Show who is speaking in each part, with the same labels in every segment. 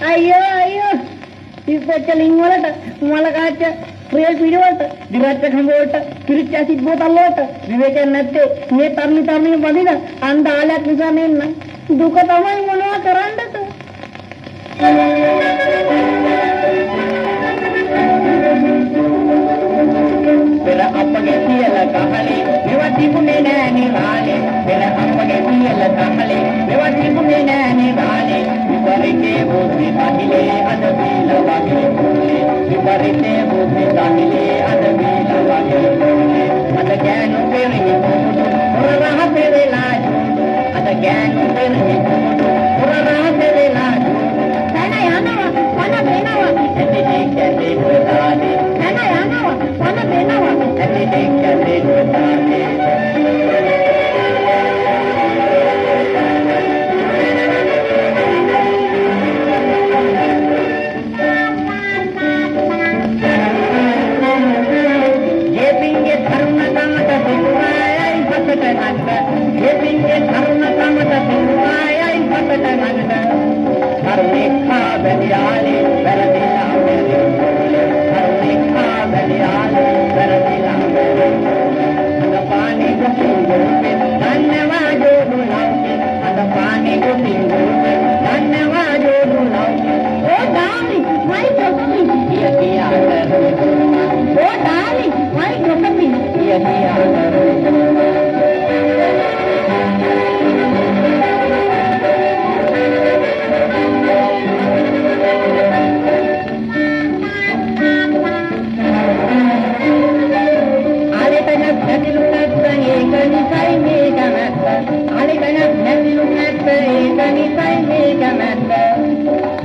Speaker 1: අයියෝ අයියෝ ඉස්සෙච්චලින් වලට මල කාච්ච ප්‍රියල් පිළිවෙලට දිවච්ච කඹ වලට පිරිච්ච ඇසිඩ් බෝතල් වලට විවේකයක් නැත්තේ මේ තරණිය බඳින අන්දාලයක් නිසා නෙන්න දුක තමයි මොනවා කරන්නද පෙර අපගේ කියලා කහලේ මෙව තිබුණේ නෑ නිවාලේ පෙර අපගේ කියලා කහලේ මෙව තිබුණේ නෑ නිවාලේ විපරිතේ බුද්ධි පහිලේ අද වීල වගේ කුලේ විපරිතේ බුද්ධි පහිලේ අද වීල වගේ කුලේ අද ගෑනු පෙරෙහි කුඩු පුරරහ පෙරලා ජුඩු අද ගෑනු පෙරෙහි කුඩු පුරරහ පෙරලා ජුඩු තන යනවා පන වෙනවා ඇටි කැටි පුතානේ තන යනවා පන වෙනවා ඇටි කැටි පුතානේ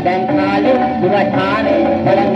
Speaker 1: දැන් කාලේ දුරඨානේ බලන